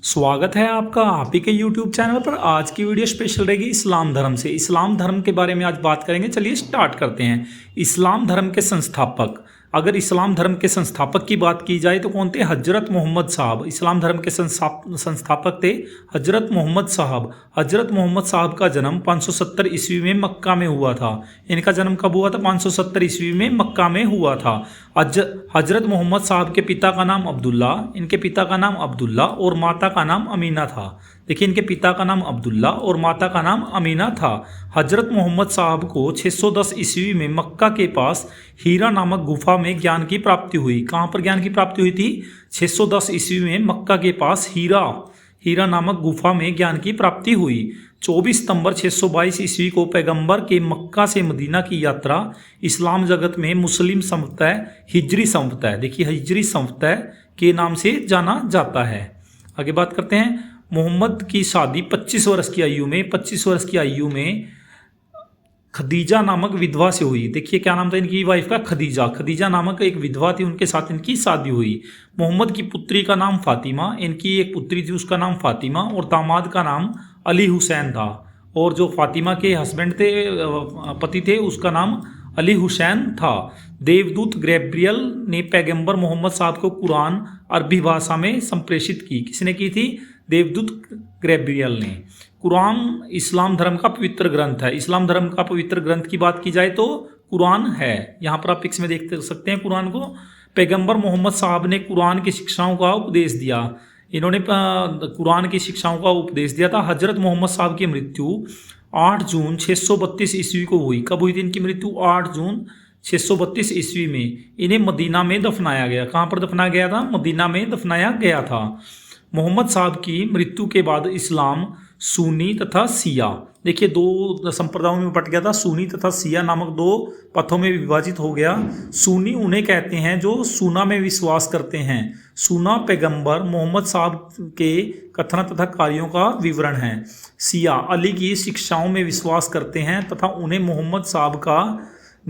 स्वागत है आपका आप ही के YouTube चैनल पर। आज की वीडियो स्पेशल रहेगी इस्लाम धर्म से। इस्लाम धर्म के बारे में आज बात करेंगे। चलिए स्टार्ट करते हैं। इस्लाम धर्म के संस्थापक, अगर इस्लाम धर्म के संस्थापक की बात की जाए तो कौन थे? हजरत मोहम्मद साहब। इस्लाम धर्म के संस्थापक थे हजरत मोहम्मद साहब। हजरत मोहम्मद साहब का जन्म 570 ईस्वी में मक्का में हुआ था। इनका जन्म कब हुआ था? 570 ईस्वी में मक्का में हुआ था। हजरत मोहम्मद साहब के पिता का नाम अब्दुल्ला, इनके पिता का नाम अब्दुल्ला और माता का नाम अमीना था। देखिए, इनके पिता का नाम अब्दुल्ला और माता का नाम अमीना था। हजरत मोहम्मद साहब को 610 ईस्वी में मक्का के पास हीरा नामक गुफा में ज्ञान की प्राप्ति हुई। कहाँ पर ज्ञान की प्राप्ति हुई थी? 610 ईस्वी में मक्का के पास हीरा नामक गुफा में ज्ञान की प्राप्ति हुई। 24 सितंबर 622 ईस्वी को पैगंबर के मक्का से मदीना की यात्रा इस्लाम जगत में मुस्लिम संवत हिजरी संवत, देखिए हिजरी संवत के नाम से जाना जाता है। आगे बात करते हैं। मोहम्मद की शादी 25 वर्ष की आयु में खदीजा नामक विधवा से हुई। देखिए क्या नाम था इनकी वाइफ का? खदीजा नामक एक विधवा थी, उनके साथ इनकी शादी हुई। मोहम्मद की पुत्री का नाम फातिमा, इनकी एक पुत्री थी उसका नाम फातिमा और दामाद का नाम अली हुसैन था। और जो फातिमा के हस्बैंड थे, पति थे, उसका नाम अली हुसैन था। देवदूत गैब्रियल ने पैगंबर मोहम्मद साहब को कुरान अरबी भाषा में संप्रेषित की। किसने की थी? देवदूत गैब्रियल ने। कुरान इस्लाम धर्म का पवित्र ग्रंथ है। इस्लाम धर्म का पवित्र ग्रंथ की बात की जाए तो कुरान है। यहाँ पर आप पिक्स में देख सकते हैं कुरान को। पैगंबर मोहम्मद साहब ने कुरान की शिक्षाओं का उपदेश दिया। इन्होंने कुरान की शिक्षाओं का उपदेश दिया था। हजरत मोहम्मद साहब की मृत्यु 8 जून 632 ईस्वी को हुई। कब हुई थी इनकी मृत्यु? 8 जून 632 ईस्वी में। इन्हें मदीना में दफनाया गया। कहाँ पर दफनाया गया था? मदीना में दफनाया गया था। मोहम्मद साहब की मृत्यु के बाद इस्लाम सुन्नी तथा शिया, देखिए दो संप्रदायों में बट गया था। सुन्नी तथा शिया नामक दो पथों में विभाजित हो गया। सुन्नी उन्हें कहते हैं जो सुन्ना में विश्वास करते हैं। सुन्ना पैगंबर मोहम्मद साहब के कथन तथा कार्यों का विवरण है। शिया अली की शिक्षाओं में विश्वास करते हैं तथा उन्हें मोहम्मद साहब का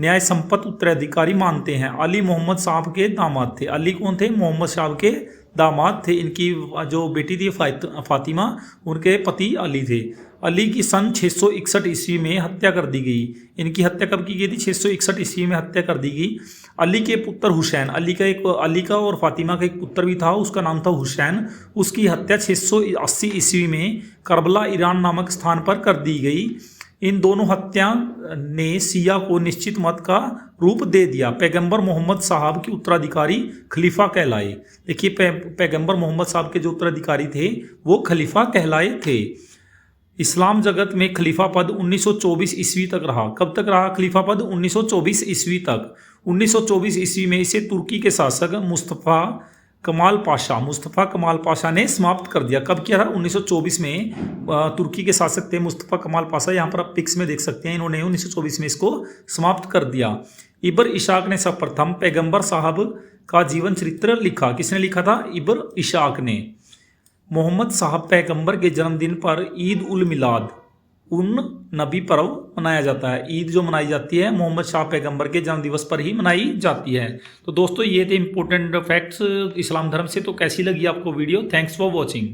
न्याय संपन्न उत्तराधिकारी मानते हैं। अली मोहम्मद साहब के दामाद थे। अली कौन थे? मोहम्मद साहब के दामाद थे। इनकी जो बेटी थी फातिमा, उनके पति अली थे। अली की सन 661 ईस्वी में हत्या कर दी गई। इनकी हत्या कब की गई थी? 661 ईस्वी में हत्या कर दी गई। अली के पुत्र हुसैन, अली का और फातिमा का एक पुत्र भी था, उसका नाम था हुसैन। उसकी हत्या 680 ईस्वी में करबला ईरान नामक स्थान पर कर दी गई। इन दोनों हत्या ने शिया को निश्चित मत का रूप दे दिया। पैगंबर मोहम्मद साहब के उत्तराधिकारी खलीफा कहलाए। देखिए पैगंबर मोहम्मद साहब के जो उत्तराधिकारी थे वो खलीफा कहलाए थे। इस्लाम जगत में खलीफा पद 1924 ईस्वी तक रहा। कब तक रहा खलीफा पद? 1924 ईस्वी तक। 1924 ईस्वी में इसे तुर्की के शासक मुस्तफ़ा कमाल पाशा ने समाप्त कर दिया। कब किया था? 1924 में। तुर्की के शासक थे मुस्तफ़ा कमाल पाशा। यहाँ पर आप पिक्स में देख सकते हैं। इन्होंने 1924 में इसको समाप्त कर दिया। इब्र इशाक ने सर्वप्रथम पैगंबर साहब का जीवन चरित्र लिखा। किसने लिखा था? इब्र इशाक ने। मोहम्मद साहब पैगंबर के जन्मदिन पर ईद उल मिलाद उन नबी पर्व मनाया जाता है। ईद जो मनाई जाती है मोहम्मद शाह पैगंबर के जन्म दिवस पर ही मनाई जाती है। तो दोस्तों ये थे इंपॉर्टेंट फैक्ट्स इस्लाम धर्म से। तो कैसी लगी आपको वीडियो? Thanks for watching.